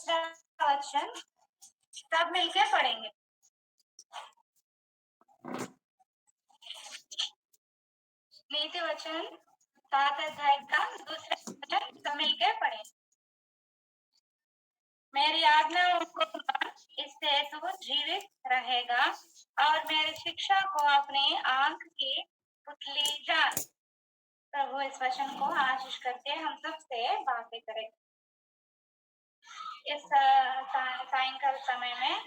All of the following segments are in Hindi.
दूसरा वचन सब मिलके पढ़ेंगे। नीति वचन 7 अध्याय का दूसरा वचन सब मिलके पढ़ें। मेरी आज्ञाओं को मान, इससे तू जीवित रहेगा और मेरी शिक्षा को अपनी आंख की पुतली जान। प्रभु इस वचन को आशीष करके हम सब से बातें करें। इस सायंकाल समय में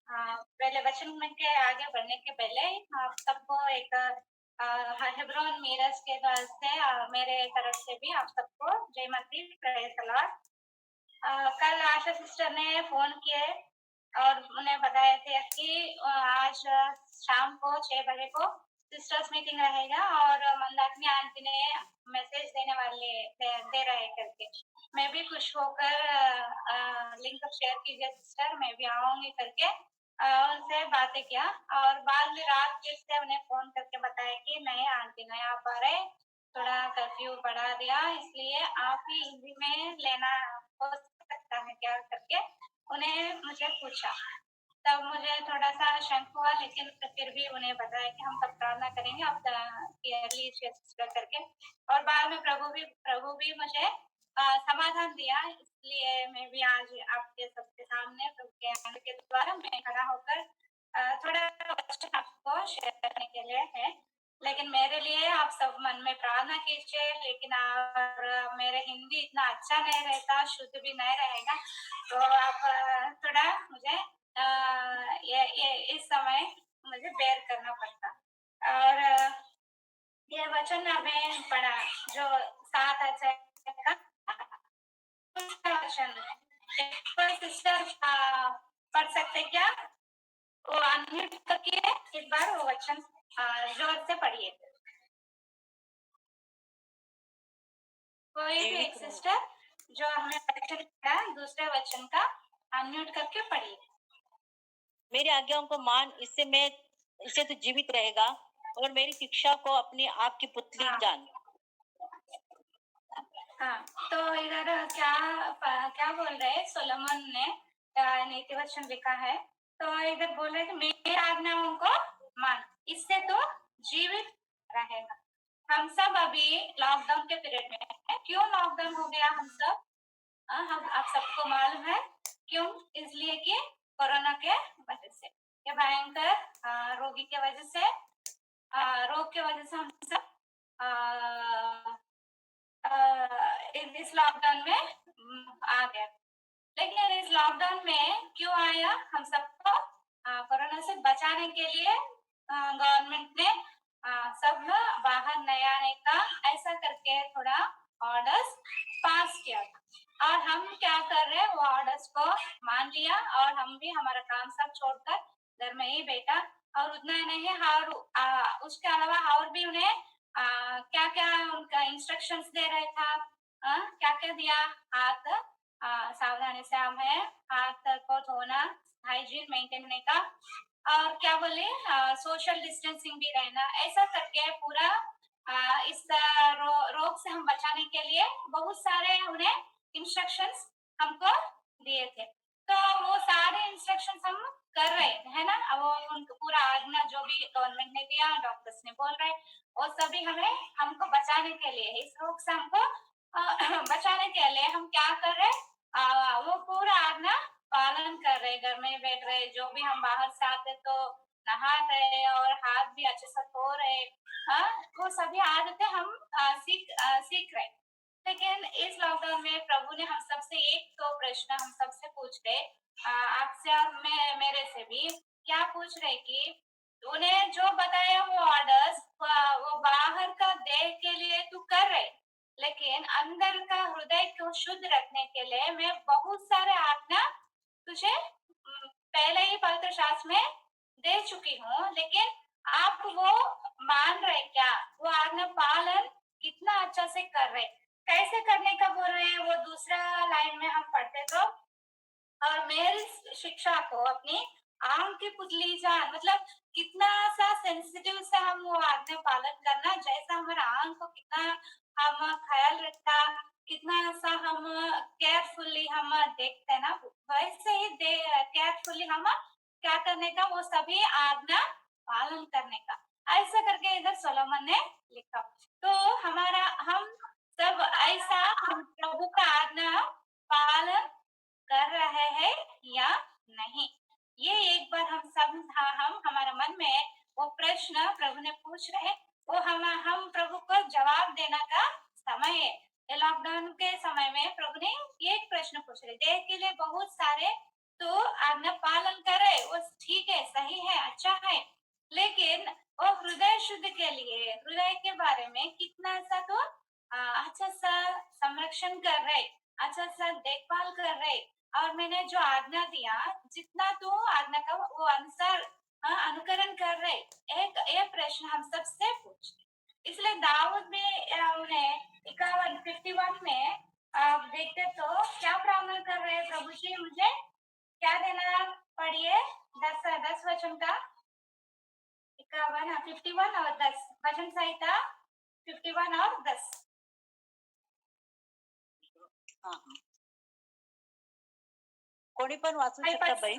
पहले वचन में के आगे बढ़ने के पहले आप सबको एक हेब्रोन मीरज के द्वारा से मेरे तरफ से भी आप सबको जय मसीह, प्रेज़ द लॉर्ड। कल आशा सिस्टर ने फोन किए और उन्हें बताया थे कि आज शाम को 6 बजे को सिस्टर्स मीटिंग रहेगा और मंदाकिनी आंटी ने मैसेज देने वाले दे रहे करके। मैं भी खुश होकर लिंक शेयर कीजिए सिस्टर, मैं भी आऊंगी करके उनसे बातें किया और बाद में रात फिर से उन्हें फोन करके बताया कि नहीं आंटी नहीं आ पा रहे, थोड़ा कर्फ्यू बढ़ा दिया, इसलिए आप ही हिंदी में लेना हो सकता है क्या करके उन्हें मुझे पूछा। तब मुझे थोड़ा सा शंक हुआ, लेकिन फिर भी उन्हें बताया कि हम सब प्रार्थना करेंगे आप क्लियरली करके। और बाद में प्रभु भी मुझे समाधान दिया, इसलिए मैं भी आज आपके सबके सामने प्रभु के आने के द्वारा मैं खड़ा होकर थोड़ा आपको शेयर करने के लिए है। लेकिन मेरे लिए आप सब मन में प्रार्थना कीजिए, लेकिन और मेरे हिंदी इतना अच्छा नहीं रहता, शुद्ध भी नहीं रहेगा, तो आप थोड़ा मुझे ये इस समय मुझे बेयर करना पड़ता। और ये वचन हमें पढ़ा जो 7 अध्याय का वचन कोई सिस्टर पढ़ सकते क्या? वो अनम्यूट करके एक बार वो वचन जोर से पढ़िए। कोई भी एक सिस्टर जो हमें वचन पढ़ा दूसरे वचन का अनम्यूट करके पढ़िए। मेरी आज्ञाओं को मान, इससे तू जीवित रहेगा और मेरी शिक्षा को अपनी आँख की पुतली जान। हाँ, तो इधर क्या बोल रहे हैं? सोलोमन ने नीति वचन लिखा है, तो इधर बोल रहे हैं मेरी आज्ञाओं को मान, इससे तो जीवित रहेगा। हम सब अभी लॉकडाउन के पीरियड में है। क्यों लॉकडाउन हो गया हम सब? हम आप सबको मालूम है क्यों? इसलिए कि कोरोना के वजह से, ये भयंकर रोगी के वजह से, रोग के वजह से हम सब इस लॉकडाउन में आ गया। लेकिन इस लॉकडाउन में क्यों आया? हम सबको कोरोना से बचाने के लिए गवर्नमेंट ने सब बाहर नहीं आने का ऐसा करके थोड़ा ऑर्डर्स पास किया था। और हम क्या कर रहे हैं, वो ऑर्डर्स को मान लिया और हम भी हमारा काम सब छोड़कर घर में ही बैठा। और उतना ही नहीं, और उसके अलावा और भी उन्हें क्या क्या उनका इंस्ट्रक्शंस दे रहे था, क्या क्या दिया, हाथ सावधानी से हमें हाथ को धोना, हाइजीन मेंटेन करने का, और क्या बोले सोशल डिस्टेंसिंग भी रहना, ऐसा करके पूरा इस रोग से हम बचाने के लिए बहुत सारे उन्हें इंस्ट्रक्शंस हमको दिए थे। तो वो सारे इंस्ट्रक्शंस हम कर रहे है ना, वो उनको पूरा आज्ञा जो भी गवर्नमेंट ने दिया, डॉक्टर्स ने बोल रहे, वो सभी हमको बचाने के लिए, इस रोग से हमको बचाने के लिए हम क्या कर रहे, वो पूरा आज्ञा पालन कर रहे, घर में बैठ रहे, जो भी हम बाहर से आते तो नहा रहे और हाथ भी अच्छे से धो रहे, वो सभी आदतें हम सीख रहे। लेकिन इस लॉकडाउन में प्रभु ने हम सबसे एक तो प्रश्न हम सबसे पूछ रहे, आपसे और मेरे से भी क्या पूछ रहे कि उन्हें जो बताया वो ऑर्डर्स वो बाहर का देह के लिए तू कर रहे, लेकिन अंदर का हृदय को शुद्ध रखने के लिए मैं बहुत सारे आज्ञा तुझे पहले ही पवित्र शास्त्र में दे चुकी हूँ, लेकिन आप वो मान रहे क्या? वो आज्ञा पालन कितना अच्छा से कर रहे, कैसे करने का बोल रहे हैं? वो दूसरा लाइन में हम पढ़ते तो, और मेरी शिक्षा को अपनी आंख की पुतली जान, मतलब कितना सा सेंसिटिव से हम वो आज्ञा पालन करना, जैसा हमारा आंख को कितना हम ख्याल रखता, कितना सा हम केयरफुली हम देखते ना, वैसे ही केयरफुली हम क्या करने का, वो सभी आज्ञा पालन करने का, ऐसा करके इधर सोलोमन ने लिखा। तो हमारा हम सब ऐसा हम प्रभु का आज्ञा पालन कर रहे हैं या नहीं, ये एक बार हम हमारे मन में वो प्रश्न प्रभु ने पूछ रहे, वो हम प्रभु को जवाब देना का समय है। ये लॉकडाउन के समय में प्रभु ने ये एक प्रश्न पूछ रहे, देह के लिए बहुत सारे तो आज्ञा पालन कर रहे, वो ठीक है, सही है, अच्छा है, लेकिन वो हृदय शुद्ध के लिए, हृदय के बारे में कितना सा तो अच्छा सा संरक्षण कर रहे, अच्छा सा देखभाल कर रहे, और मैंने जो आज्ञा दिया जितना तो आज्ञा का वो अनुसार अनुकरण कर रहे, एक ये प्रश्न हम सबसे पूछते। इसलिए दाऊद भी उन्हें 51 में आप देखते तो क्या प्रार्थना कर रहे हैं, प्रभु जी मुझे क्या देना, पढ़िए 10 वचन का, 51 और 10 वचन संहिता 51 और 10। हा हा कोणी पण वाचू शकता बाई.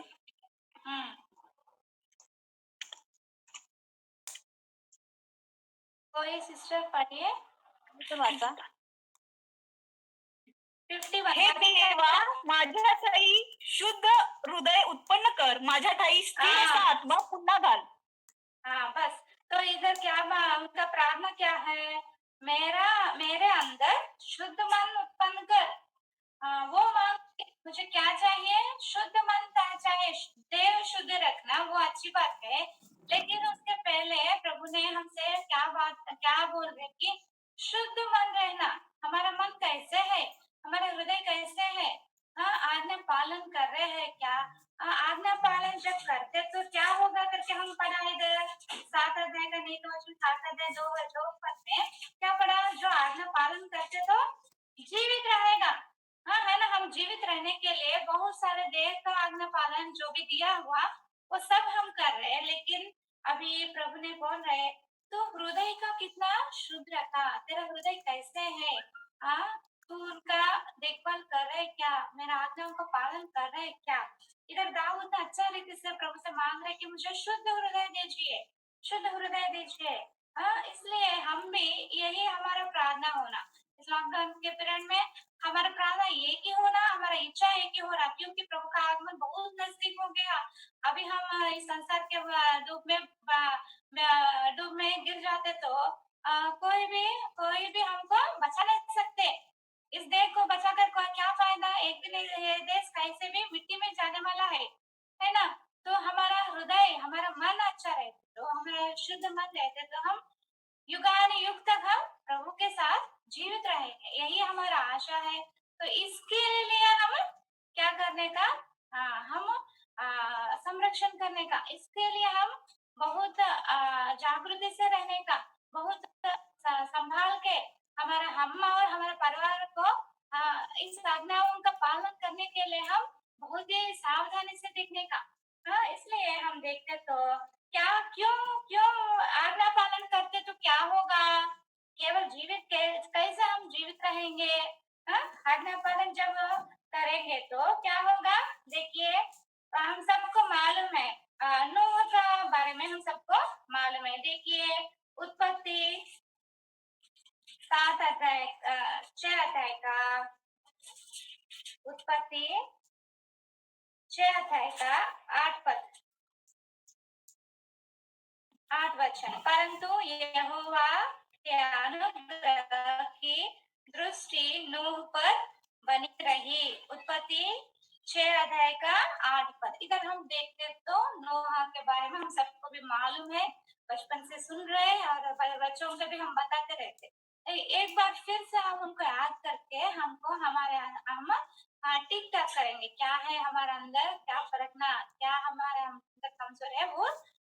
कोई सिस्टर पढ़िए, तुम्ही पण वाचा. 51 हे देवा माझ्या ठाई शुद्ध हृदय उत्पन्न कर, माझ्या ठाई स्थिर असा आत्मा पुन्हा घाल. हाँ बस, तो इधर क्या उनका प्रार्थना क्या है, मेरे अंदर शुद्ध मन उत्पन्न कर। वो मांग मुझे क्या चाहिए, शुद्ध मन चाहिए, देह शुद्ध रखना वो अच्छी बात है, लेकिन उसके पहले प्रभु ने हमसे क्या बोल रहे कि शुद्ध मन रहना, हमारा मन कैसे है, हमारा हृदय कैसे है, आज्ञा पालन कर रहे हैं क्या, आज्ञा पालन जब करते तो क्या होगा करके हम पढ़ा इधर 7 अध्याय का नहीं तो 7 अध्याय 2 पद में क्या पढ़ा, जो आज्ञा पालन करते तो जीवित रहेगा। हाँ है ना, हम जीवित रहने के लिए बहुत सारे देह का आज्ञा पालन जो भी दिया हुआ वो सब हम कर रहे हैं, लेकिन अभी प्रभु ने बोल रहे तो हृदय का कितना शुद्ध रखा, तेरा हृदय कैसे है, तू उनका देखभाल कर रहे क्या, मेरा आज्ञाओं का पालन कर रहे क्या। इधर दाऊद अच्छा रीति से प्रभु से मांग रहे कि मुझे शुद्ध हृदय दीजिए, शुद्ध हृदय दीजिए। इसलिए हम भी यही हमारा प्रार्थना होना, इस लॉकडाउन के पीरियड में हमारा प्रार्थना एक ही होना, हमारा इच्छा एक ही होना, क्योंकि प्रभु का आगमन बहुत नजदीक हो गया। अभी हम इस संसार के डूब में गिर जाते तो कोई भी हमको बचा नहीं सकते, इस देश को बचाकर क्या फायदा, एक दिन ये देश कैसे भी मिट्टी में जाने वाला है ना। तो हमारा हृदय, हमारा मन अच्छा रहे, तो हमारा शुद्ध मन रहते तो हम युगानुयुग तक हम प्रभु के साथ जीवित रहेंगे, यही हमारा आशा है। तो इसके लिए हम क्या करने का, हम संरक्षण करने का, इसके लिए हम बहुत जागृति से रहने का, बहुत संभाल के हमारा हम और हमारे परिवार को इस आज्ञाओं का पालन करने के लिए हम बहुत ही सावधानी से देखने का। इसलिए हम देखते तो क्या क्यों क्यों आज्ञा पालन करते तो क्या होगा, केवल कैसे हम जीवित रहेंगे, आज्ञा पालन जब करेंगे तो क्या होगा, देखिए हम सबको मालूम है, नूह का बारे में हम सबको मालूम है। देखिए उत्पत्ति 6 अध्याय का, उत्पत्ति 6 अध्याय का 8 वचन, परंतु यहोवा के अनुग्रह की दृष्टि नूह पर बनी रही। उत्पत्ति 6 अध्याय का 8 पद। इधर हम देखते तो नूह के बारे में हम सबको भी मालूम है, बचपन से सुन रहे हैं और बच्चों को भी हम बताते रहते। एक बार फिर से हम उनको याद करके हमको हम टिक टाक करेंगे, क्या है हमारे अंदर, क्या फर्कना, क्या हमारे अंदर कमजोर है, वो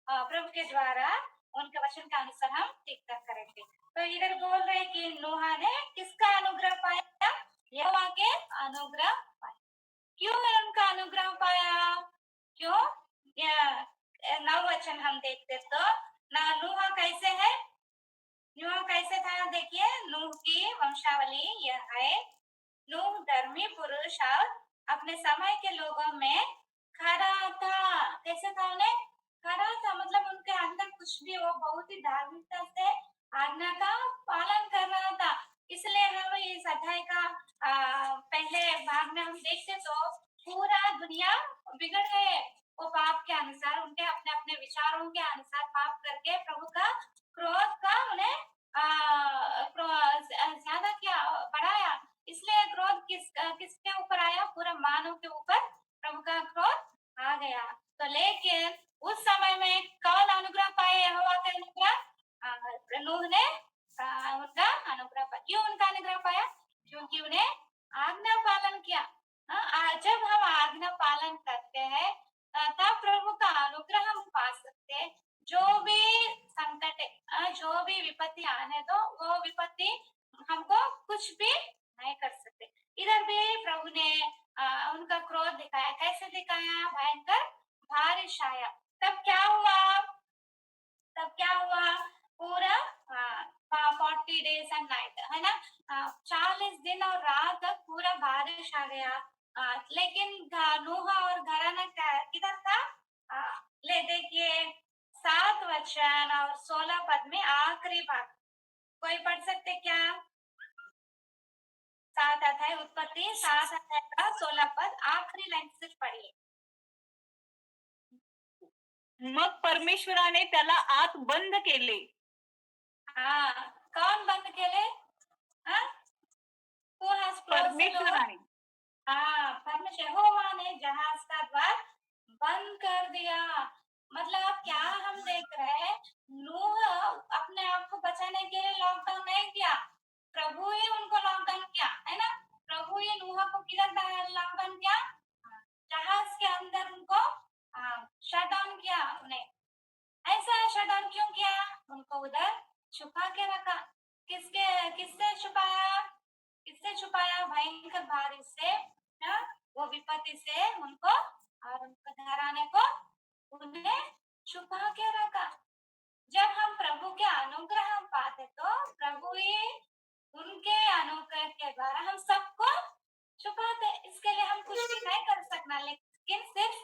प्रभु के द्वारा उनके वचन के अनुसार हम ठीक ठाक करेंगे। तो इधर बोल रहे कि नूह ने किसका अनुग्रह पाया, यहोवा के अनुग्रह पाया। क्यों उनका अनुग्रह पाया, क्यों, 9 वचन हम देखते तो नूह कैसे है, नूह कैसे था, देखिए नूह नूह की वंशावली यह है। नूह धर्मी पुरुष और अपने समय के लोगों में खरा था। कैसे था उन्हें? खरा था, मतलब उनके अंदर कुछ भी, वो बहुत ही धार्मिकता से आज्ञा का पालन कर रहा था। इसलिए हम इस अध्याय का पहले भाग में हम देखते तो पूरा दुनिया बिगड़ गए। वो पाप के अनुसार, उनके अपने अपने विचारों के अनुसार पाप करके प्रभु का क्रोध का उन्हें ज्यादा क्या बढ़ाया। इसलिए क्रोध किसके ऊपर आया? पूरा मानव के ऊपर प्रभु का क्रोध आ गया। तो लेकिन उस समय में कौन अनुग्रह पाए? यहोवा का अनुग्रह। नूह ने उनका अनुग्रह पाया। क्यों उनका अनुग्रह पाया? क्योंकि उन्हें आज्ञा पालन किया। जब हम आज्ञा पालन करते हैं तब प्रभु का अनुग्रह हम पा सकते हैं। जो भी संकट, जो भी विपत्ति आने दो, वो विपत्ति हमको कुछ भी नहीं कर सकते। इधर भी प्रभु ने उनका क्रोध दिखाया। कैसे दिखाया? भयंकर बारिश आया। तब क्या हुआ? पूरा 40 days एंड नाइट, है ना, 40 दिन और रात तक पूरा बारिश आ गया। लेकिन नूह और घराना किधर था? ले देखिए 7 वचन और 16 पद में आखिरी भाग कोई पढ़ सकते क्या? 7 अध्याय उत्पत्ति 7 अध्याय का 16 पद आखिरी लाइन सिर्फ पढ़िए। मग परमेश्वराने त्याला आत बंद केले. कौन बंद केले? Who has closed the door? परमेश्वराने. परमेश्वर, यहोवा ने जहाज का द्वार बंद कर दिया। मतलब क्या हम देख रहे हैं? नूह अपने आप को बचाने के लिए लॉकडाउन नहीं किया, प्रभु ही उनको लॉकडाउन किया, है ना। प्रभु ही नूह को किधर लॉकडाउन किया? जहाज के अंदर उनको शट डाउन किया। उन्हें ऐसा शट डाउन क्यों किया? उनको उधर छुपा के रखा। किससे छुपाया? भयंकर बारिश से, वो विपत्ति से उनको और उनके घराने को उन्हें छुपा के रखा। जब हम प्रभु के अनुग्रह पाते तो प्रभु ही उनके अनुग्रह के द्वारा हम सबको छुपाते। इसके लिए हम कुछ भी नहीं कर सकना, लेकिन सिर्फ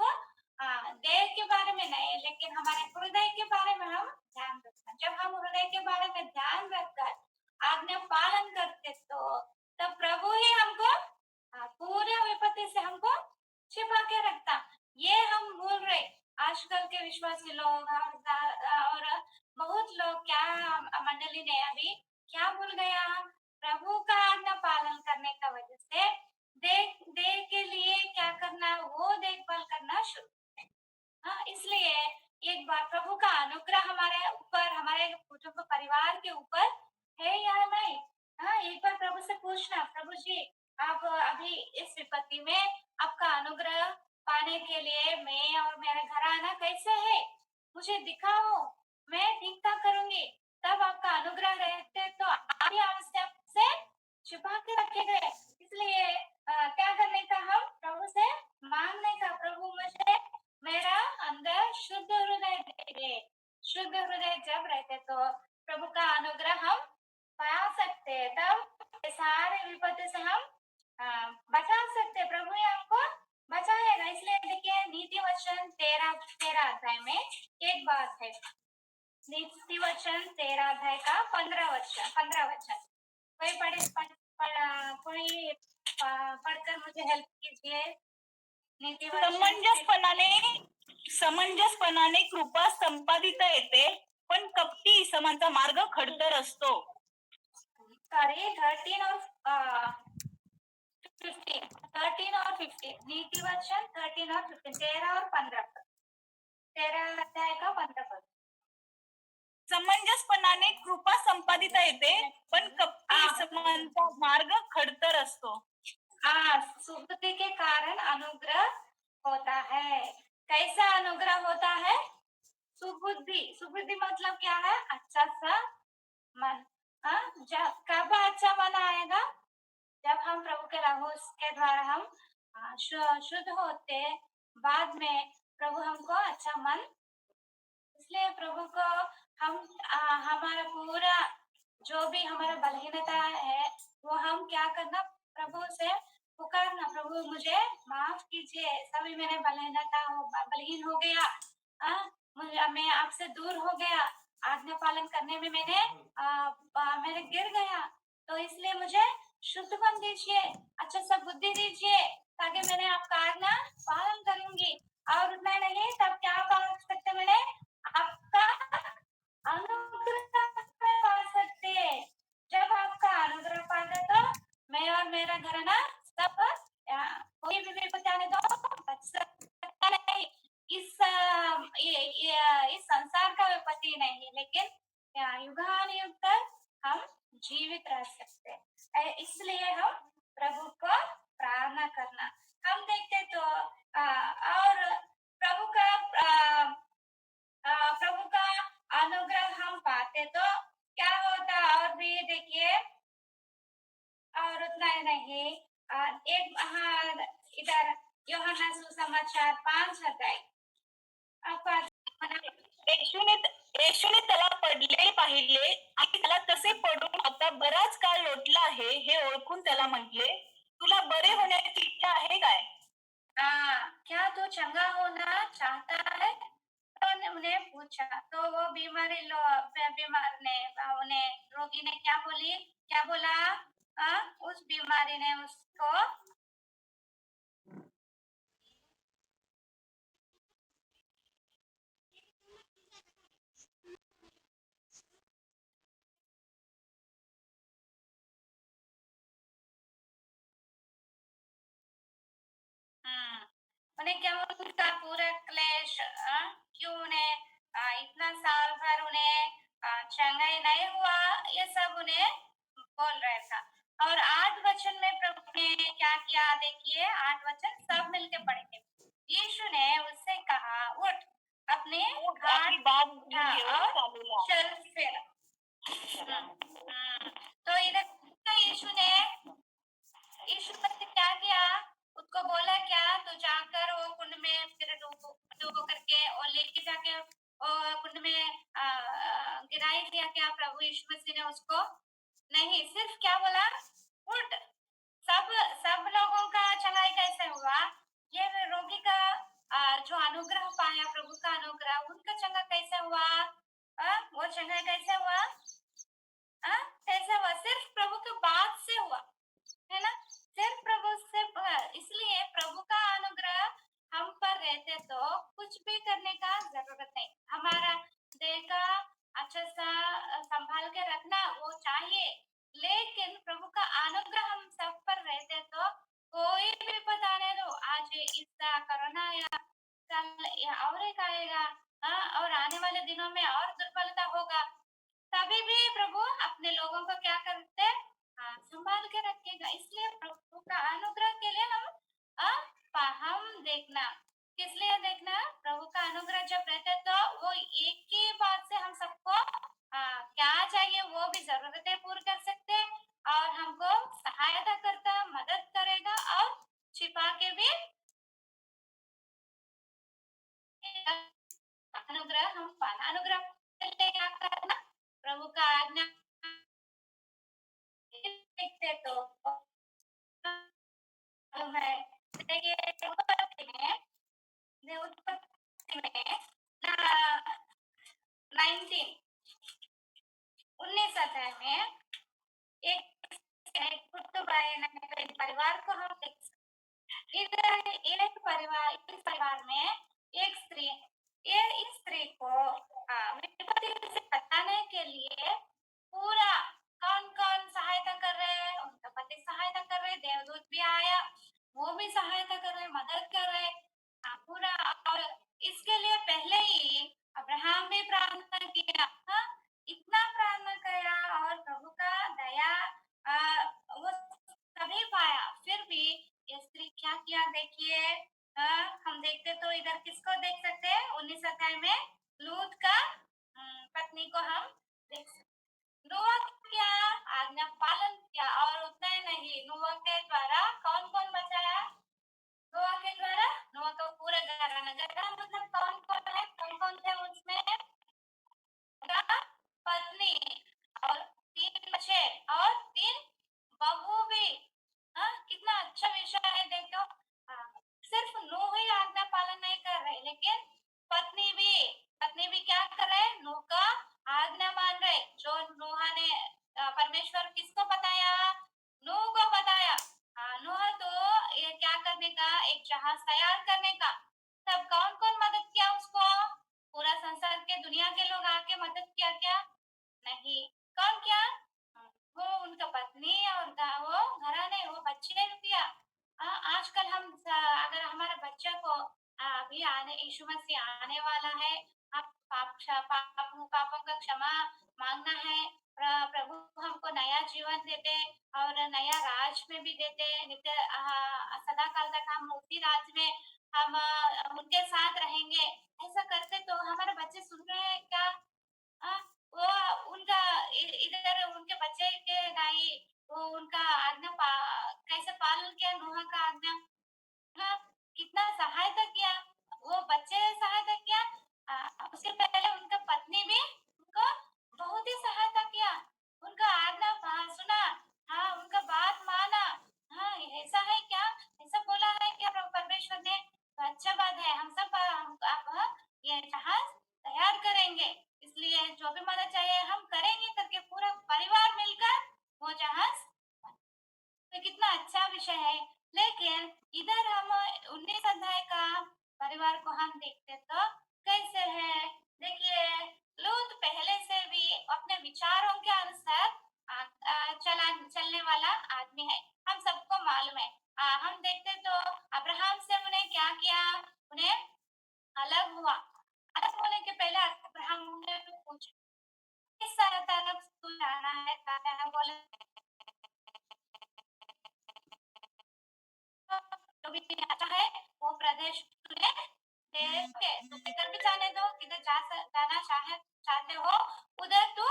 देह के बारे में नहीं, लेकिन हमारे हृदय के बारे में हम ध्यान रखना। जब हम हृदय के बारे में ध्यान रखकर आज्ञा पालन करते तो तब प्रभु ही हमको पूरे विपत्ति से हमको छिपा के रखता। ये हम भूल रहे आजकल के विश्वासी लोग और बहुत लोग, क्या मंडली ने अभी क्या भूल गया? प्रभु का आज्ञा पालन करने का वजह से देह के लिए क्या करना, वो देखभाल करना शुरू। इसलिए एक बार प्रभु का अनुग्रह हमारे ऊपर, हमारे कुटुंब परिवार के ऊपर है या नहीं, एक बार प्रभु से पूछना, प्रभु जी आप अभी इस विपत्ति में आपका अनुग्रह पाने के लिए मैं और मेरा घराना कैसे है, मुझे दिखाओ, मैं ठीक ठाक करूंगी। तब आपका अनुग्रह रहते तो आगे आवश्यक से छुपा के रखे गए। इसलिए क्या करने का? हम प्रभु से मांगने का, प्रभु मुझे मेरा अंदर शुद्ध हृदय दे। शुद्ध हृदय जब रहते तो प्रभु का अनुग्रह हम पा सकते, तब सारे विपत्ति से हम बचा सकते। प्रभु ने हमको बचाएगा। इसलिए देखिए नीति वचन 13 अध्याय में एक बात है। नीति वचन 13 अध्याय का 15 वचन कोई कोई पढ़कर मुझे हेल्प कीजिए। नीति वचन समंजसपणाने कृपा संपादिता येते, पण कपटी इसमांचा मार्ग खडतर असतो. सॉरी 13 और 15 नीति वचन 13 और 15, 13 और 15, 13 अध्याय का 15 पद। समंजसपणाने कृपा संपादिता येते, पण कपटी इसमांचा मार्ग खडतर असतो. सुबुद्धि के कारण अनुग्रह होता है। कैसा अनुग्रह होता है? सुबुद्धि मतलब क्या है? अच्छा सा मन। कब अच्छा मन आएगा? जब हम प्रभु के लहू के द्वारा हम शुद्ध होते, बाद में प्रभु हमको अच्छा मन, इसलिए प्रभु को हम हमारा पूरा जो भी हमारा बलहीनता करना, प्रभु से पुकारना, प्रभु मुझे माफ कीजिए, सभी मैंने बलहीन हो गया, मुझे मैं आपसे दूर हो गया, आज्ञा पालन करने में मैंने गिर गया, तो इसलिए मुझे शुद्ध बन दीजिए, अच्छा सा बुद्धि दीजिए, ताकि मैंने आपका आज्ञा पालन करूंगी। और उतना नहीं, तब क्या पा सकते मैंने आपका अनुग्रह पा सकते हैं। जब आपका अनुग्रह पाते तो मैं और मेरा घराना सब कोई भी विपत्ति आने दो बच सकता नहीं। इस संसार का विपत्ति नहीं, लेकिन युगानुयुग तक हम जीवित रह सकते हैं। इसलिए हम प्रभु को प्रार्थना करना। हम देखते तो और प्रभु का प्रभु का अनुग्रह हम पाते तो क्या होता, और भी देखिए, और उतना ही नहीं, एक इधर यूहन्ना सुसमाचार 5 अध्याय येशूने त्याला पडले पाहिले आणि त्याला तसे पडून आता बराच काळ लोटला आहे हे ओळखून त्याला म्हटले, तुला बरे होण्याची इच्छा आहे काय? क्या तू चंगा होना चाहता है? तो उन्हें पूछा, तो वो बीमार ने उन्हें रोगी ने क्या बोला? उस बीमारी ने उसको उन्हें क्या, उनका पूरा क्लेश, क्यों उन्हें इतना साल भर उन्हें चंगाई नहीं हुआ, ये सब उन्हें बोल रहा था। और 8 वचन में प्रभु ने क्या किया, देखिए 8 वचन सब मिलके पढ़ेंगे। यीशु ने उससे कहा, उठ अपने आपली बात घेऊन चालू लाव. चल फिर। तो इधर यीशु मसीह क्या किया, उसको बोला क्या, तो जाकर वो कुंड में फिर डूबो करके और लेके जाके कुंड में गिराई दिया क्या प्रभु यीशु मसीह ने उसको? नहीं, सिर्फ क्या बोला, उठ। सब लोगों का चंगाई कैसे हुआ? ये रोगी का जो अनुग्रह पाया, प्रभु का अनुग्रह, उनका चंगा कैसे हुआ? वो चंगा कैसे हुआ? कैसे हुआ? सिर्फ प्रभु के बात से हुआ, है ना? सिर्फ प्रभु से। इसलिए प्रभु का अनुग्रह हम पर रहते तो कुछ भी करने का जरूरत नहीं। हमारा देह का अच्छा सा संभाल के रखना वो चाहिए, लेकिन प्रभु का अनुग्रह हम सब पर रहते तो कोई भी बताने दो, आज इसका कोरोना या कल या और एक आएगा, और आने वाले दिनों में और दुर्बलता होगा, तभी भी प्रभु अपने लोगों को क्या करते हैं, संभाल के रखेगा। इसलिए प्रभु का अनुग्रह के लिए हम देखना, किस लिए देखना, प्रभु का अनुग्रह जब रहते तो वो एक ही बात से हम सबको क्या चाहिए वो भी जरूरतें पूरी कर सकते हैं, और हमको सहायता करता, मदद करेगा, और छिपा के भी अनुग्रह हम पाना। अनुग्रह के लिए क्या करना, प्रभु का आज्ञा देखते तो है। देखिए उत्पत्ति में 19 अध्याय में एक परिवार को हम देख सकते। इधर इस परिवार में एक स्त्री, इस स्त्री को विपत्ति से बचाने के लिए पूरा कौन कौन सहायता कर रहे हैं, उनका पति सहायता कर रहे, देवदूत भी आया, वो भी सहायता कर रहे, मदद कर रहे, पूरा। और इसके लिए पहले ही अब्राहम भी प्रार्थना किया, इतना प्रार्थना किया, और प्रभु का दया वो तभी पाया। फिर भी ये स्त्री क्या किया, देखिए, हम देखते तो इधर किसको देख सकते हैं, 19 अध्याय में लूत का पत्नी को हम देख सकते। नोआ क्या आज्ञा पालन किया, और उतना ही नहीं, नोआ के द्वारा कौन कौन बचाया? नोआ के द्वारा नोआ का पूरा घराना, मतलब कौन कौन है, कौन कौन थे उसमें? पत्नी और 3 बच्चे और 3 बहू भी, तब नूह ने परमेश्वर किसको बताया? नूह को बताया। नूह तो ये क्या करने का, एक जहाज तैयार करने का। तब कौन कौन मदद किया उसको? पूरा संसार के दुनिया के लोग आके मदद किया क्या? नहीं। कौन किया? वो उनका पत्नी और वो घराने, वो बच्चे ने किया। आजकल हम अगर हमारे बच्चा को अभी आने यीशु मसीह आने वाला है, आप पापों का क्षमा मांगना है। प्रभु हमको नया जीवन देते और नया राज में भी देते, नित्य सदा काल तक हम उसी राज में हम उनके साथ रहेंगे। ऐसा करते तो हमारे बच्चे सुन रहे हैं क्या? हाँ, वो उनका इधर उनके बच्चे के नहीं, वो उनका आज्ञा कैसे पालन किया, नूह का आज्ञा। हाँ, कितना सहायता किया, वो बच्चे सहायता किया। उसके पहले उनका पत्नी भी उनको बहुत ही सहायता किया, उनका आज्ञा सुना। हाँ, उनका बात माना। हाँ, ऐसा है क्या? ऐसा बोला है क्या प्रभु परमेश्वर ने? तो अच्छा बात है, हम सब आप ये जहाज तैयार करेंगे। इसलिए जो भी मदद चाहिए हम करेंगे करके पूरा परिवार मिलकर वो जहाज। तो कितना अच्छा विषय है। लेकिन इधर हम 19 अध्याय का परिवार को हम देखते तो कैसे है? देखिए, लूत पहले से भी अपने विचारों के अनुसार चलने वाला आदमी है, हम सबको मालूम है। हम देखते तो अब्राहम से उन्हें क्या किया? उन्हें अलग हुआ। अलग होने के पहले अब्राहम ने पूछा किस तरफ तू जाना है, जाना है बोले जो भी आता है वो प्रदेश तूने देश के, तू किधर भी जाने दो, किधर जाना चाहते हो उधर तू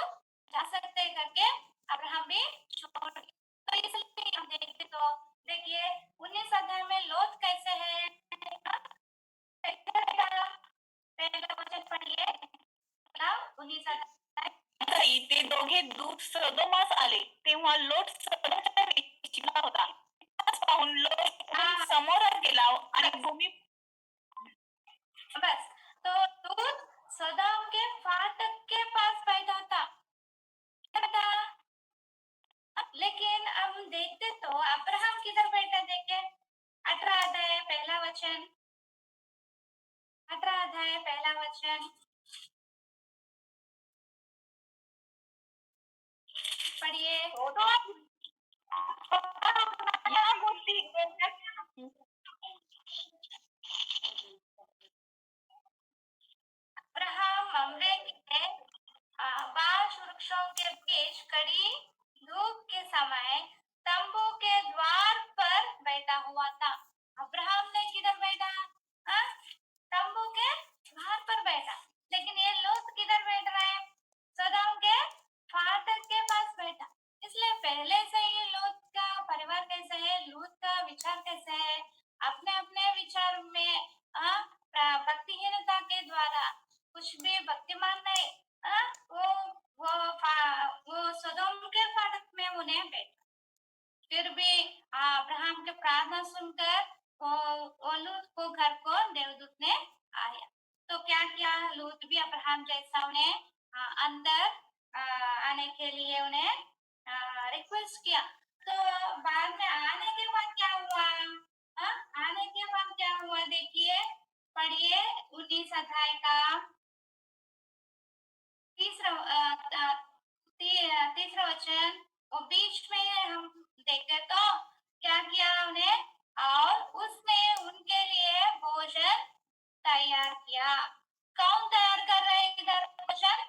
जा सकते करके अब्राहम भी छोड़ दिया। तो इसलिए हम देखते तो देखिए 19 अध्याय में लोत कैसे है। पहला वचन पढ़िए, 19 अध्याय। ते दोघे दूत सदोमास आले तेव्हा लोट सदोमच्या वेशीला होता. त्यास पाहून लोट समोर गेला आणि भूमी बस, तो दूत सदोम के फाटक के पास बैठा था। लेकिन हम देखते तो अब्राहम किधर बैठा? देखे 18 अध्याय पहला वचन, 18 अध्याय पहला वचन पढ़िए। या गोष्टी अब्राहम ममरे के बांस वृक्षों के बीच कड़ी धूप के समय तंबू के द्वार पर बैठा हुआ था। अब्राहम ने किधर बैठा? हाँ? तंबू के द्वार पर बैठा। लेकिन ये लोग किधर बैठ रहे हैं? सदोम के फाटक के पास बैठा। इसलिए पहले से ही लूत का परिवार कैसे है, लूत का विचार कैसे है, अपने अपने विचार में भक्तिहीनता के द्वारा कुछ भी भक्तिमान नहीं। वो सदोम के फाटक में उन्हें बैठा। फिर भी अब्राहम के प्रार्थना सुनकर वो लूत को घर को देवदूत ने आया। तो क्या किया? लूत भी अब्राहम जैसा उन्हें अंदर आने के लिए उन्हें रिक्वेस्ट किया। तो बाद में आने के बाद क्या हुआ? आने के बाद क्या हुआ देखिए, पढ़िए 19 अध्याय का तीसरा वचन। वो बीच में हम देखे तो क्या किया उन्हें? और उसने उनके लिए भोजन तैयार किया। कौन तैयार कर रहे हैं इधर भोजन?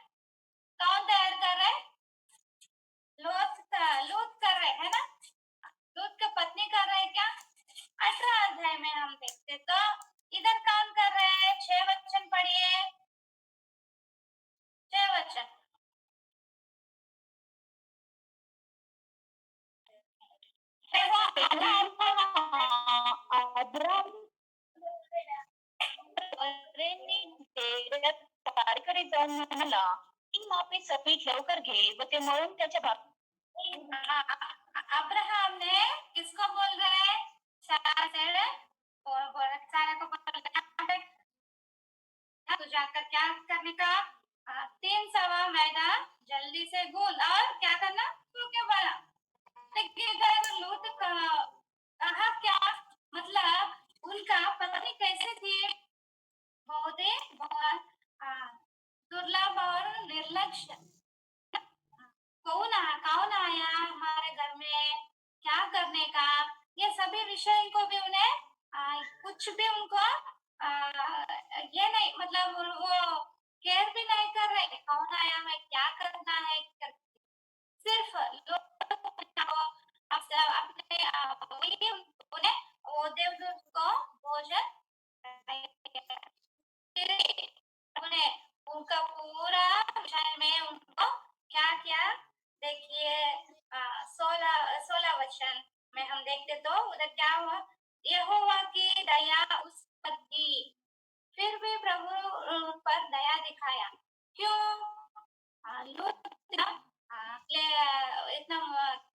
कौन तैयार कर रहे? लूत कर रहे है ना? लूत की पत्नी कर रहे क्या? 18 अध्याय में हम देखते तो इधर कौन कर रहे हैं? 6 वचन पढ़िए, 6 वचन। अब्राम तारीकडे जाऊन म्हणाला की मापे सफेद लवकर घे व ते मळून त्याच्या अब्राहम ने किसको बोल रहे हैं? सारा को बोल रहे हैं तो जाकर क्या करने का? 3 सवा मैदा जल्दी हल्दी से गूंद और क्या करना, फुलके बना। लेकिन इधर लूत कहा क्या, मतलब उनका पत्नी कैसे थी, बहुत ही बहुत दुर्लभ और निर्लक्ष्य। कौन आया हमारे घर में, क्या करने का, ये सभी विषय को भी उन्हें कुछ भी उनको ये नहीं, मतलब वो केयर भी नहीं कर रहे, कौन आया है, क्या करना है सिर्फ लोग अपने वही उन्हें वो देवदूत को भोजन उन्हें उनका पूरा विषय में उनको क्या क्या, देखिए 16 वचन में हम देखते तो उधर क्या हुआ, यहोवा की दया उस पर थी, फिर भी प्रभु पर दया दिखाया। क्यों लोग इतना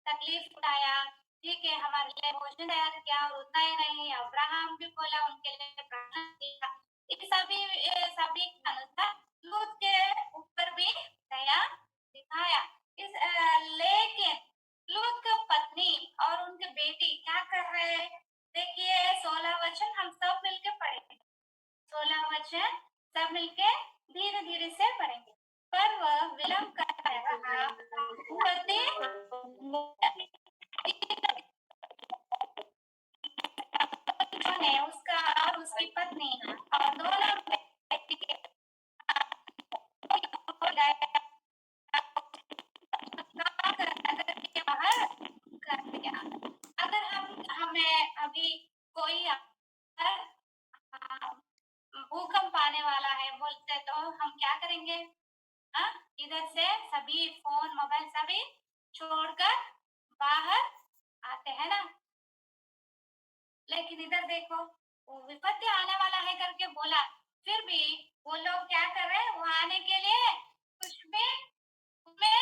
तकलीफ उठाया, ठीक है हमारे लिए भोजन तैयार किया, और उतना ही नहीं अब्राहम भी बोला उनके लिए प्रार्थना किया, इन सभी के अनुसार लूत के ऊपर भी दया दिखाया। लेकिन लूत का पत्नी और उनके बेटी क्या कर रहे हैं, देखिए 16 वचन हम सब मिलके पढ़ेंगे, 16 वचन सब मिलके धीरे धीरे से पढ़ेंगे। पर वह विलंब कर रहा, पति ने उसका और उसकी पत्नी और दोनों व्यक्ति के नगर के बाहर कर दिया। अगर हमें अभी कोई भूकंप आने वाला है बोलते तो हम क्या करेंगे, इधर से सभी फोन मोबाइल सभी छोड़कर बाहर आते हैं ना। लेकिन इधर देखो वो विपत्ति आने वाला है करके बोला, फिर भी वो लोग क्या कर रहे हैं, वो आने के लिए कुछ भी उनमें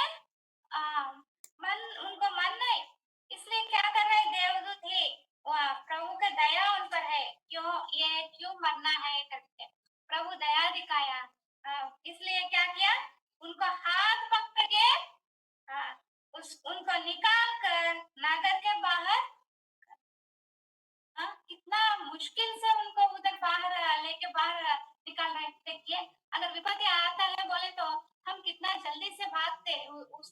उनको मन नहीं, इसलिए क्या कर रहे हैं, देवदूत ही प्रभु का दया उन पर है, क्यों मरना है करके प्रभु दया दिखाया, इसलिए क्या किया, उनको हाथ पकड़ के उनको निकाल कर नगर के बाहर, कितना मुश्किल से उनको उधर बाहर लेके बाहर निकाल रहे हैं। देखिए अगर विपत्ति आता है बोले तो हम कितना जल्दी से भागते, उस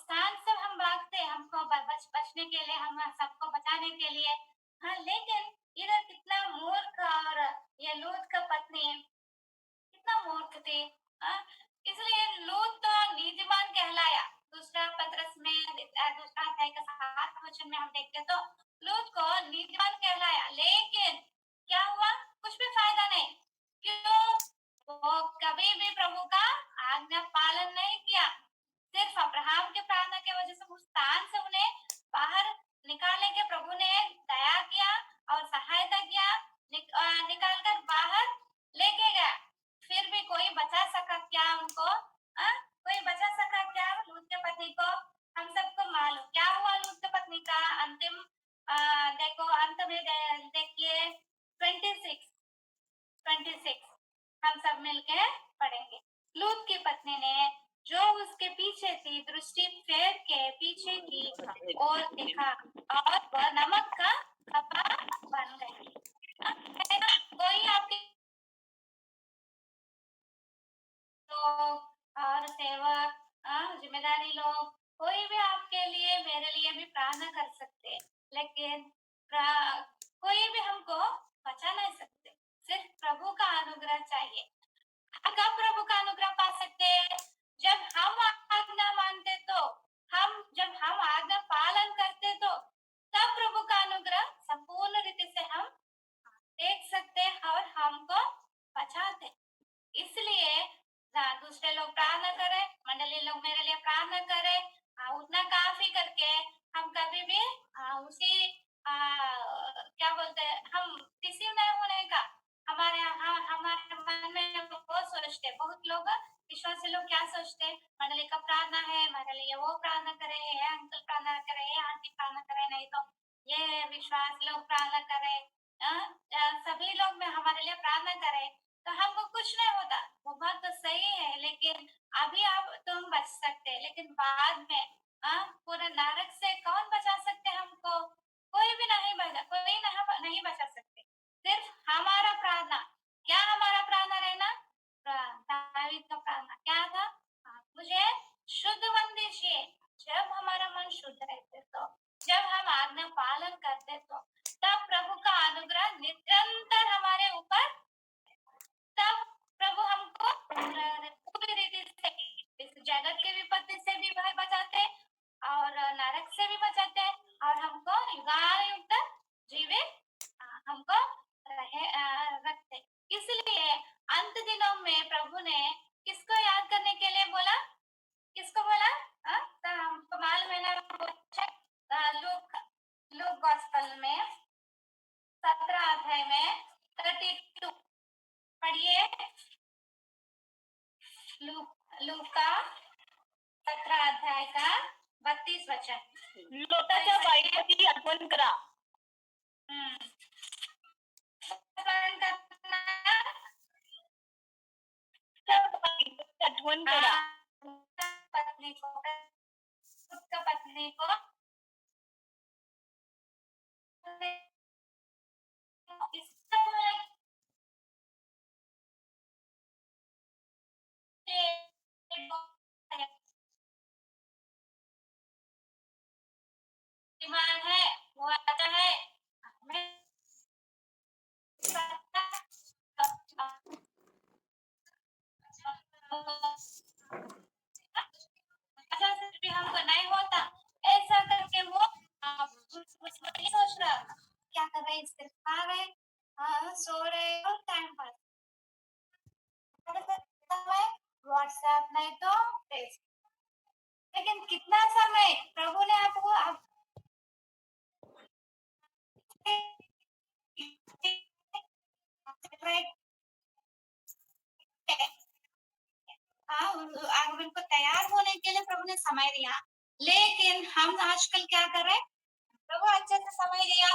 स्थान से हम भागते, हमको बचने के लिए, हम सबको बचाने के लिए। लेकिन इधर कितना मूर्ख, और ये लूत का पत्नी कितना मूर्ख थी। इसलिए लूत तो नीतिमान कहलाया, दूसरा पत्रस में दूसरा अध्याय का 7 वचन में हम देखते तो लूत को नीतिमान कहलाया, लेकिन क्या हुआ, कुछ भी फायदा नहीं। क्यों, वो कभी भी प्रभु का आज्ञा पालन नहीं किया, सिर्फ अब्राहम के प्रार्थना की वजह से उस स्थान से उन्हें बाहर निकालने के प्रभु ने दया किया और सहायता किया, निकाल कर बाहर लेके गया, फिर भी कोई बचा सका क्या उनको, कोई बचा सका क्या लूत के पत्नी को, हम सबको मालूम क्या हुआ लूत के पत्नी का अंतिम, देखो अंत में देखिए 26 हम सब मिलके पढ़ेंगे। लूत की पत्नी ने जो उसके पीछे थी दृष्टि फेर के पीछे की ओर देखा, और वह नमक का कपा बन गई। कोई आपके लोग और सेवक, जिम्मेदारी लोग, कोई भी आपके लिए मेरे लिए भी प्रार्थना कर सकते हैं, लेकिन कोई भी हमको बचा नहीं सकते, सिर्फ प्रभु का अनुग्रह चाहिए। कब प्रभु का अनुग्रह पा सकते हैं, जब हम आज्ञा मानते तो, जब हम आज्ञा पालन करते तो तब प्रभु का अनुग्रह संपूर्ण रीति से हम देख सकते हैं और हमको बचाते। इसलिए दूसरे लोग प्रार्थना करें, मंडली लोग मेरे लिए प्रार्थना करें, उतना काफी करके हम कभी भी उसी क्या बोलते हैं, हम किसी नहीं होने का, हमारे मन में वो सोचते, बहुत लोग विश्वासी लोग क्या सोचते, मंडली का प्रार्थना है, मेरे लिए वो प्रार्थना करे, अंकल प्रार्थना करे, आंटी प्रार्थना करे, नहीं तो ये विश्वास लोग प्रार्थना करे, सभी लोग में हमारे लिए प्रार्थना करे तो हमको कुछ नहीं होता। वो बात तो सही है, लेकिन अभी आप तुम बच सकते हैं, लेकिन बाद में पूरे नरक से कौन बचा सकते हैं हमको? कोई भी नहीं बचा, कोई नहीं बचा सकते। सिर्फ हमारा प्रार्थना। क्या हमारा प्रार्थना रहना? दावीद का प्रार्थना क्या था? मुझे शुद्ध मन दीजिए। जब हमारा मन शुद्ध रहते तो, जब हम आज्ञा पालन करते तो, तब प्रभु का अनुग्रह निरंतर हमारे ऊपर, तब प्रभु हमको पूरी रीति से इस जगत के विपत्ति से भी बचाते और नरक से भी बचाते और हमको युगायुग तक जीवित हमको रखते। इसलिए अंत दिनों में प्रभु ने किसको याद करने के लिए बोला? किसको बोला? तो हमको मालूम है ना, लूक गॉस्पेल में 17 अध्याय में 32 पढ़िए। लूका 17 अध्याय का 32 वचन। लोटाच्या वाईटाची आठवण करा. स्मरण करना, आठवण करा. पत्नी को इस समय बीमार है, वो आता है हमें अच्छा से भी हमको नहीं होता, ऐसा करके वो नहीं सोच रहा क्या कर रहे हैं, सिर्फ खा रहे, सो रहे और टाइम पास। व्हाट्सएप नहीं तो फेसबुक। लेकिन कितना समय प्रभु ने आपको आगमन को तैयार होने के लिए प्रभु ने समय दिया, लेकिन हम आजकल क्या कर रहे हैं? प्रभु अच्छे से समय दिया,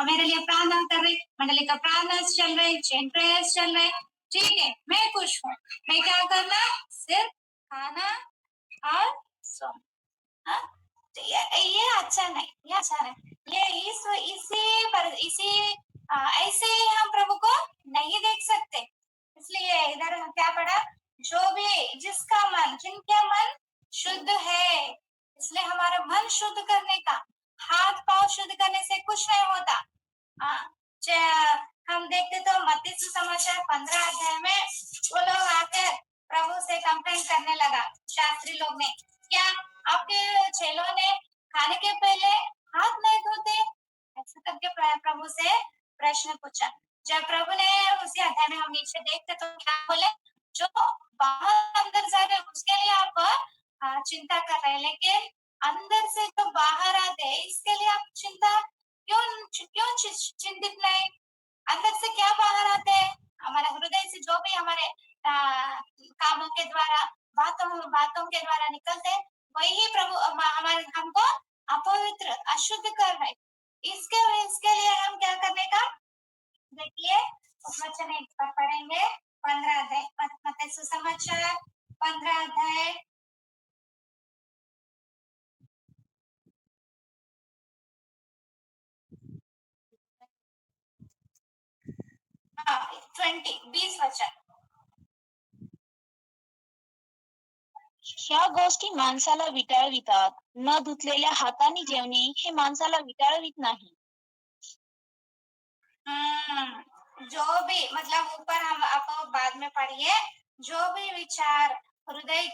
मेरे लिए प्रार्थना कर रहे, मंडली का प्रार्थना चल रहे, चेन प्रेयर्स चल रहे, ठीक है, मैं खुश हूँ। मैं क्या करना? सिर्फ खाना और सोना। तो ये अच्छा नहीं, ये अच्छा नहीं। ये ऐसे ही हम प्रभु को नहीं देख सकते। इसलिए इधर क्या पढ़ा? जो भी जिनके मन शुद्ध है, इसलिए हमारा मन शुद्ध करने का, हाथ पांव शुद्ध करने से कुछ नहीं होता। हम देखते तो मत्ती सुसमाचार 15 अध्याय में वो लोग आकर प्रभु से कंप्लेंट करने लगा, शास्त्री लोग ने, क्या आपके चेलों ने खाने के पहले हाथ नहीं धोते? ऐसा करके प्रभु से प्रश्न पूछा। जब प्रभु ने उसी अध्याय में हम नीचे देखते तो क्या बोले? जो बाहर अंदर जा रहे उसके लिए आप चिंता कर रहे हैं, लेकिन अंदर से तो बाहर आते इसके लिए आप चिंता क्यों चिंतित नहीं? अंदर से क्या बाहर आते हैं? हमारे हृदय से जो भी हमारे कामों के द्वारा, बातों के द्वारा निकलते, वही प्रभु हमारे हमको अपवित्र अशुद्ध कर रहे। इसके लिए हम क्या करने का? देखिए उस वचन एक बार पढ़ेंगे, 15 अध्याय मत्ती सुसमाचार 15 अध्याय 20 वचन। ह्या गोष्टी माणसाला विटाळवितात, न धुतलेल्या हाताने जेवणे हे माणसाला विटाळवित नाही. जो भी मतलब ऊपर हम आपको बाद में पढ़िए, जो भी विचार हृदय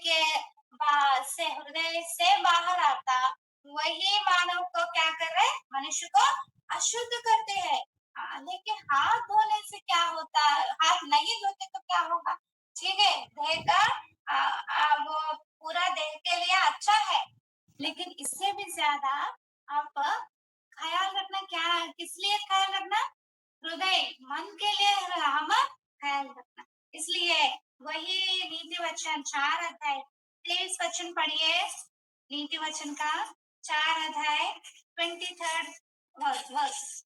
से बाहर आता, वही मानव को क्या कर रहे? मनुष्य को अशुद्ध करते हैं। लेकिन हाथ धोने से क्या होता? हाथ नहीं धोते तो क्या होगा? ठीक है, देह का वो पूरा देह के लिए अच्छा है, लेकिन इससे भी ज्यादा आप ख्याल रखना, क्या किस लिए ख्याल रखना? हृदय मन के लिए हम ख्याल रखना। इसलिए वही नीति वचन 4 अध्याय 23 वचन पढ़िए, नीति वचन का 4 अध्याय 23rd वर्ष।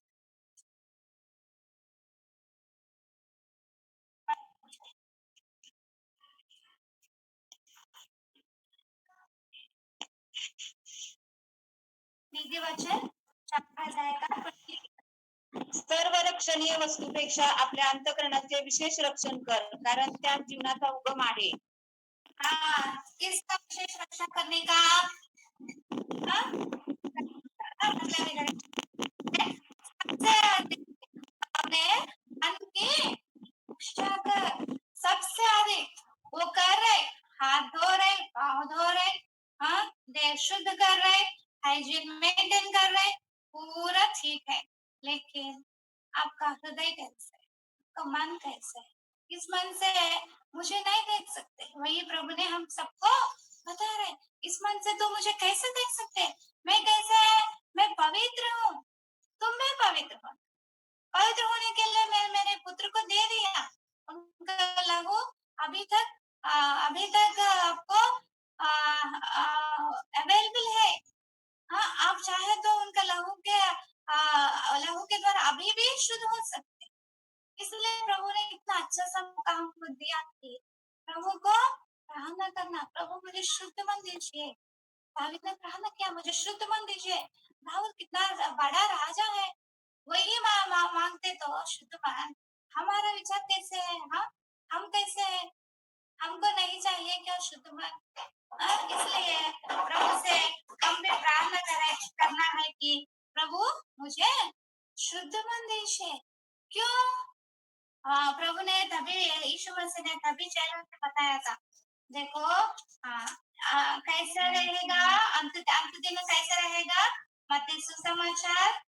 किती वचन 4 अध्याय का 20 सर्व रक्षणीय वस्तूपेक्षा आपल्या अंतःकरणाचे विशेष रक्षण कर, कारण त्या जीवनाचा उगम आहे. हाँ, किसका विशेष रक्षा करने का? हाँ? मतलब इधर सबसे अधिक अपने मन की रक्षा कर, सबसे अधिक वो कर रहे, हाथ धो रहे, पाँव धो रहे, हाँ, देह शुद्ध कर रहे, हाइजीन मेंटेन कर रहे, पूरा ठीक है, लेकिन आपका हृदय कैसा है, आपका मन कैसा है? इस मन से मुझे नहीं देख सकते, वही प्रभु ने हम सबको बता रहे, इस मन से तो मुझे कैसे देख सकते? मैं कैसे है? मैं पवित्र हूँ, तुम भी पवित्र हो। पवित्र होने के लिए मैं मेरे पुत्र को दे दिया, उनका लहू अभी तक आपको अवेलेबल है। हाँ, आप चाहे तो उनका लहू के द्वारा अभी भी शुद्ध हो सकते। इसलिए प्रभु ने इतना अच्छा सा मौका हमको दिया कि प्रभु को प्रार्थना करना, प्रभु मुझे शुद्ध मन दीजिए। दाऊद ने प्रार्थना किया, मुझे शुद्ध मन दीजिए। दाऊद कितना बड़ा राजा है, वही मांगते तो शुद्ध मन। हमारा विचार कैसे है? हाँ, हम कैसे हैं? हमको नहीं चाहिए क्या शुद्ध मन? इसलिए प्रभु से हम भी प्रार्थना करना है कि प्रभु मुझे शुद्ध मन दीजिए। क्यों? प्रभु ने तभी यीशु मसीह ने तभी चेलों से बताया था, देखो कैसा रहेगा अंत दिन में, कैसा रहेगा? मत्ती सुसमाचार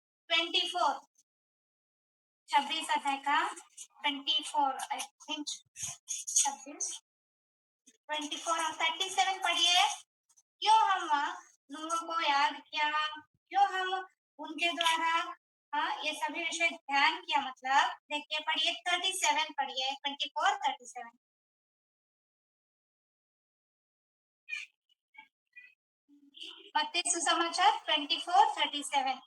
26 अध्याय का 24 आई थिंक 24 और 37 पढ़िए। क्यों हम नूह को याद किया, क्यों हम उनके द्वारा ये सभी विषय ध्यान किया, मतलब देखिए पढ़िए 37 पढ़िए 24 37 मत्ती सुसमाचार 24 37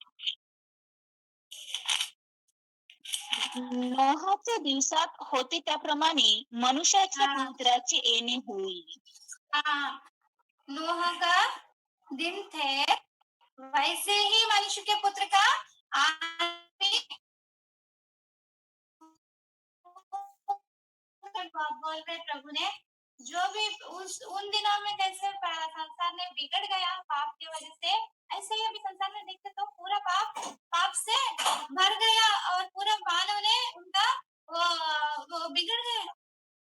नोहाच्या दिवसात होते त्याप्रमाणे मनुष्याच्या हाँ। पुत्राचे येणे होईल. हाँ, नूह का दिन थे, वैसे ही मनुष्य के पुत्र का आने बोल रहे प्रभु ने, जो भी उन दिनों में कैसे संसार ने बिगड़ गया पाप की वजह से, ऐसे ही अभी संसार में देखते तो पूरा पाप से भर गया और पूरा मानव ने उनका वो बिगड़ गए।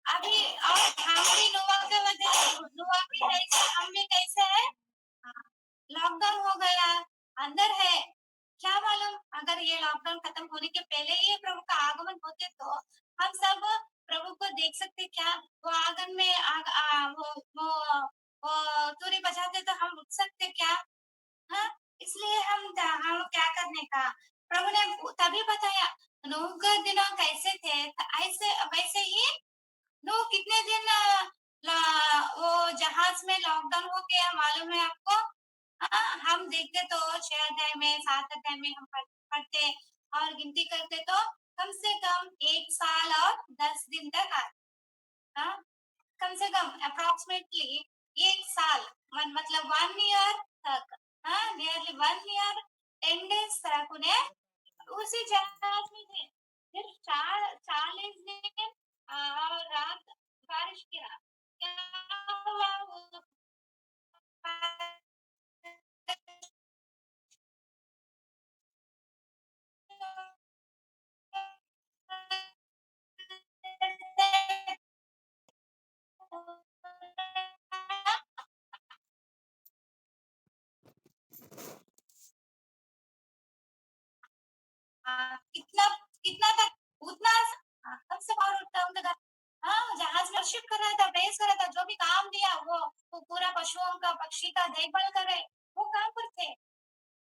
अभी और हम भी नुआ भी कैसे, हम भी कैसे है? लॉकडाउन हो गया, अंदर है, क्या मालूम अगर ये लॉकडाउन खत्म होने के पहले ही प्रभु का आगमन होते तो हम सब प्रभु को देख सकते क्या? वो आंगन में वो तुरी बजाते तो हम उठ सकते क्या? हाँ, इसलिए हम क्या करने का? प्रभु ने तभी बताया, नूह के दिनों कैसे थे ऐसे वैसे ही नूह कितने दिन वो जहाज में लॉकडाउन हो गया मालूम है आपको? हम देखते तो 6 अध्याय में 7 अध्याय में हम पढ़ते और गिनती करते तो कम से कम 1 साल और 10 दिन तक हाँ, कम से कम अप्रोक्सीमेटली 1 साल मतलब 1 ईयर तक, हाँ, नियरली 1 ईयर 10 डेज तक उन्हें उसी जहाज में थे। सिर्फ 40 दिन और रात बारिश गिरा, क्या हुआ वो कितना कितना तक उतना कब से बाहर उठता उनका घर, हाँ, जहाज में शिफ्ट कर रहा था, प्रेस कर रहा था, जो भी काम दिया वो पूरा पशुओं का पक्षी का देखभाल कर रहे, वो काम पर थे।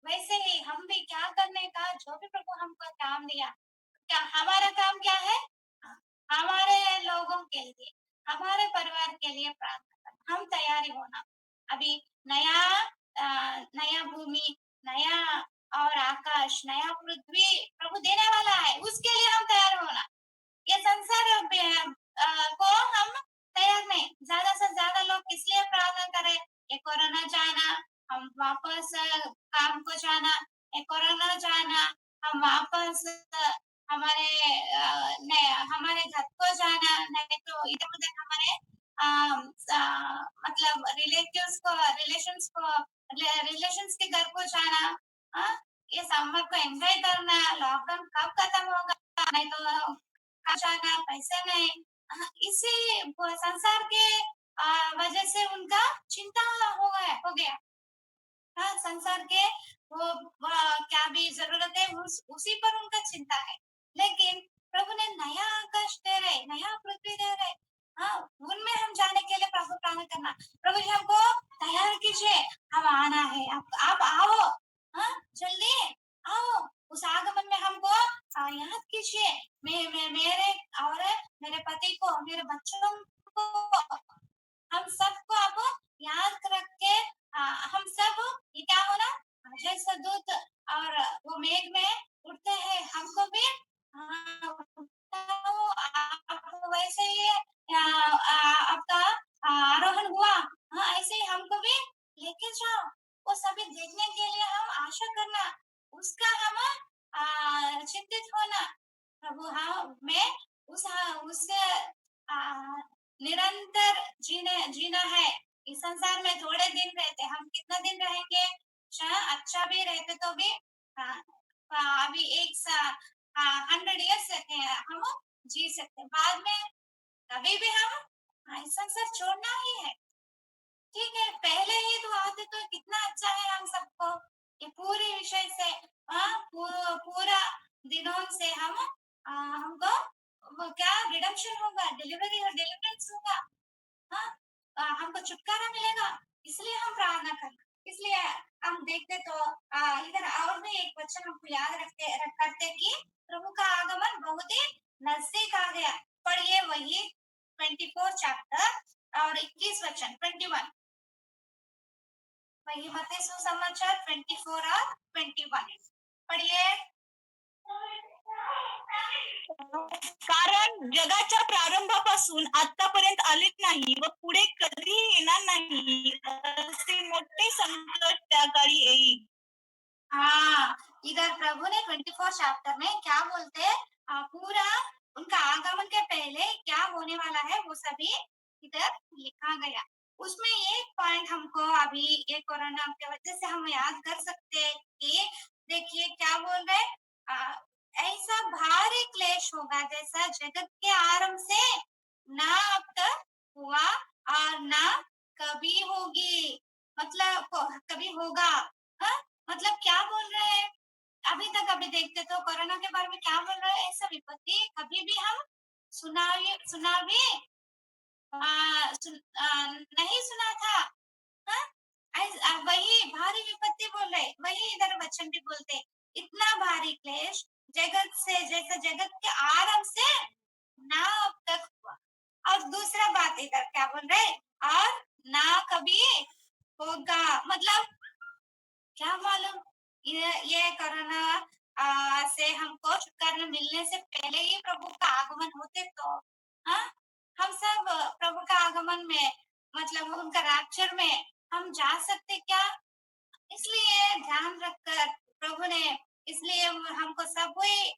वैसे ही हम भी क्या करने का, जो भी प्रभु हमको काम दिया, क्या हमारा काम क्या है? हमारे लोगों के लिए, हमारे परिवार के लिए प्रार्थना करना, हम तैयारी होना। अभी नया भूमि, नया और आकाश, नया पृथ्वी प्रभु देने वाला है, उसके लिए हम तैयार होना। ये संसार को हम तैयार नहीं। ज्यादा से ज्यादा लोग इसलिए प्रार्थना करें ये कोरोना जाना, हम वापस काम को जाना, कोरोना जाना, हम वापस हमारे हमारे घर को जाना, नहीं तो इधर उधर हमारे मतलब रिलेशंस के घर को जाना। हाँ, ये समर को एंजॉय करना, लॉकडाउन कब खत्म होगा, नहीं तो कब जाना, पैसे नहीं। इसी संसार के वजह से उनका चिंता हो गया। हाँ, संसार के क्या भी जरूरत है उसी पर उनका चिंता है। लेकिन प्रभु ने नया आकाश दे रहे, नया पृथ्वी दे रहे। हाँ, उनमें हम जाने के लिए प्रभु प्रार्थना करना, प्रभु जी हमको तैयार कीजिए, हम आना है, आप आओ। हाँ, जल्दी आओ, उस आगमन में हमको याद कीजिए, मेरे और मेरे पति को, मेरे बच्चों को, हम सबको अब याद रख के हम सब ये क्या होना, जैसे दूत और वो मेघ में उड़ते हैं, हमको भी आप वैसे ही आपका आरोहण हुआ। हाँ, ऐसे ही हमको भी लेके जाओ, वो सभी देखने के लिए हम आशा करना, उसका हम चिंतित होना। प्रभु हाँ, मैं उससे निरंतर जीना है। इस संसार में थोड़े दिन रहते, हम कितना दिन रहेंगे, अच्छा भी रहते तो भी अभी 100 ईयर्स हम जी सकते, बाद में कभी भी हम इस संसार छोड़ना ही है। ठीक है, पहले ही तो आते तो कितना अच्छा है हम सबको, ये पूरे विषय से पूरा दिनों से हम हमको वो क्या रिडम्पशन होगा, डिलीवरी और डिलीवरेंस होगा। हाँ, हमको छुटकारा मिलेगा, इसलिए हम प्रार्थना करना। इसलिए हम देखते तो इधर और भी एक वचन हमको याद करते कि प्रभु का आगमन बहुत ही नजदीक आ गया। पढ़िए वही 24 चैप्टर और 21 वचन 21, वही मत्ती सुसमाचार 24 और 21 पढ़िए। कारण जगाच्या प्रारंभापासून आतापर्यंत आलेच नाही व पुढे कधी येणार नाही असे मोठे संकट त्या काळी येईल। हाँ, इधर प्रभु ने 24 चैप्टर में क्या बोलते हैं, पूरा उनका आगमन के पहले क्या होने वाला है वो सभी इधर लिखा गया। उसमें एक पॉइंट हमको अभी ये कोरोना की वजह से हम याद कर सकते हैं कि देखिए क्या बोल रहे हैं, ऐसा भारी क्लेश होगा जैसा जगत के आरंभ से ना अब तक हुआ और ना कभी होगी, मतलब कभी होगा। हाँ? मतलब क्या बोल रहे हैं, अभी देखते तो कोरोना के बारे में क्या बोल रहे हैं, ऐसा विपत्ति कभी भी हम सुना भी नहीं सुना था। हाँ? वही भारी विपत्ति बोल रहे, वही इधर वचन भी बोलते, इतना भारी क्लेश जगत से, जैसे जगत के आरंभ से ना अब तक हुआ। और दूसरा बात इधर क्या बोल रहे, और ना कभी होगा, मतलब क्या मालूम, ये कोरोना से हमको छुटकारा मिलने से पहले ही प्रभु का आगमन होते तो हाँ, हम सब प्रभु का आगमन में, मतलब उनका रैप्चर में हम जा सकते क्या। इसलिए ध्यान रखकर प्रभु ने, इसलिए हमको सब वही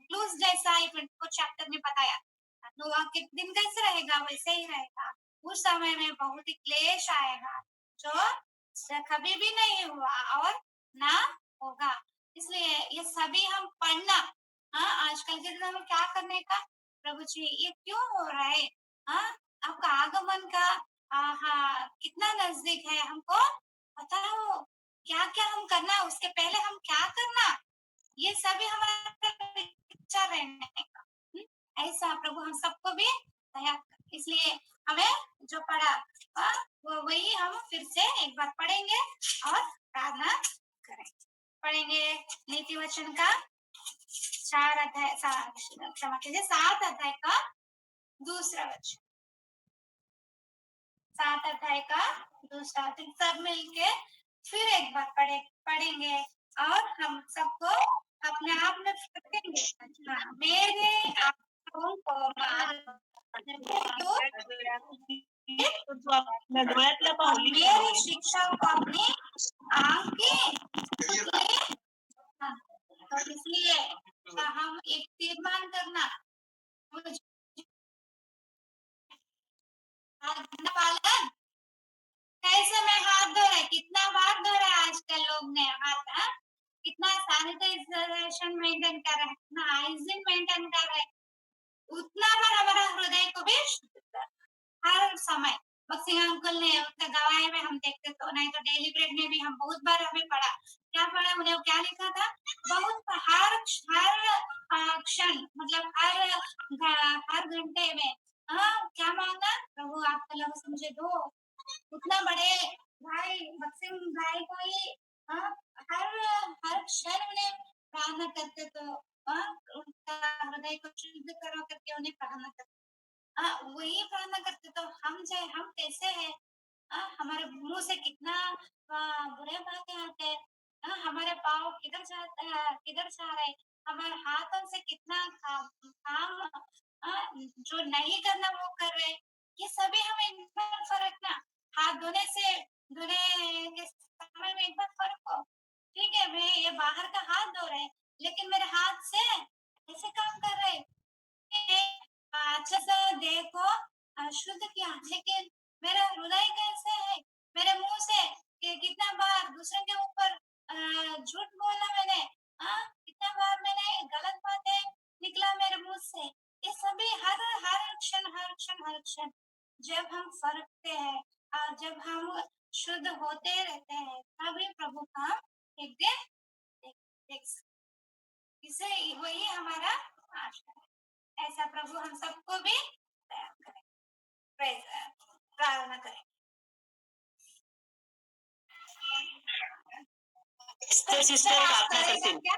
क्लूज जैसा 24 चैप्टर में बताया, नोआ के दिन कैसे रहेगा वैसे ही रहेगा, उस समय में बहुत ही क्लेश आएगा जो कभी भी नहीं हुआ और ना होगा। इसलिए ये सभी हम पढ़ना। हाँ, आजकल के दिन में क्या करने का, प्रभु जी ये क्यों हो रहा है, हाँ, आपका आगमन का हाँ कितना नजदीक है, हमको बताओ क्या क्या हम करना, उसके पहले हम क्या करना, ये सभी हमारा विचार रहने का। ऐसा प्रभु हम सबको भी दया कर। इसलिए हमें जो पढ़ा वो वही हम फिर से एक बार पढ़ेंगे और प्रार्थना करेंगे। पढ़ेंगे नीति वचन का 4 अध्याय, क्षमा कीजिए 7 अध्याय का दूसरा वचन, 7 अध्याय का दूसरा वचन सब मिलके फिर एक बार पढ़ेंगे और हम सबको अपने आप में रखेंगे। हाँ, मेरे आंखों को मान तर तू आपल्या डोळ्यातल्या पाहुली मेरी शिक्षा को अपनी आंख की हाँ, तो इसलिए हम एक तीर्मान करना आज्ञा पालन कैसे में हाथ धो रहे कितना बार धो रहे आजकल लोग ने हाथ हाँ? कितना सैनिटाइजेशन मेंटेन कर रहे हैं कितना हाइजीन मेंटेन कर रहे हैं उतना बार हमारा हृदय को भी शुद्ध कर हर समय बक्सिंग अंकल ने उनका गवाही में हम देखते तो नहीं तो डेली ब्रेड में भी हम बहुत बार हमें पढ़ा क्या पढ़ा उन्हें क्या लिखा था बहुत हर क्षण मतलब हर घंटे में हाँ क्या मांगा प्रभु आपका लव मुझे दो उतना बड़े भाई बक्सिंग भाई को ही हाँ, हर हर क्षण उन्हें प्रार्थना करते तो हाँ, उनका हृदय को शुद्ध करो करके उन्हें प्रार्थना करते वही प्रार्थना करते तो हम चाहे हम कैसे हैं हमारे मुंह से कितना बुरे बातें आते हैं हमारे पाँव किधर जा रहे हमारे हाथों से कितना काम जो नहीं करना वो कर रहे ये सभी हमें इन पर फर्क ना हाथ धोने के समय में एक बार फर्क हो ठीक है मैं ये बाहर का हाथ धो रहे लेकिन मेरे हाथ से ऐसे काम कर रहे अच्छे से देखो शुद्ध किया लेकिन मेरा हृदय कैसे है मेरे मुंह से कि कितना बार दूसरे के ऊपर झूठ बोला मैंने कितना बार मैंने गलत बातें निकला मेरे मुंह से ये सभी हर क्षण जब हम फरकते हैं और जब हम शुद्ध होते रहते हैं तभी प्रभु का हम एक दिन देख सकते इसे वही हमारा आशा है ऐसा प्रभु हम सबको भी तैयार करें प्रार्थना करें सिस्टर प्रार्थना करतील क्या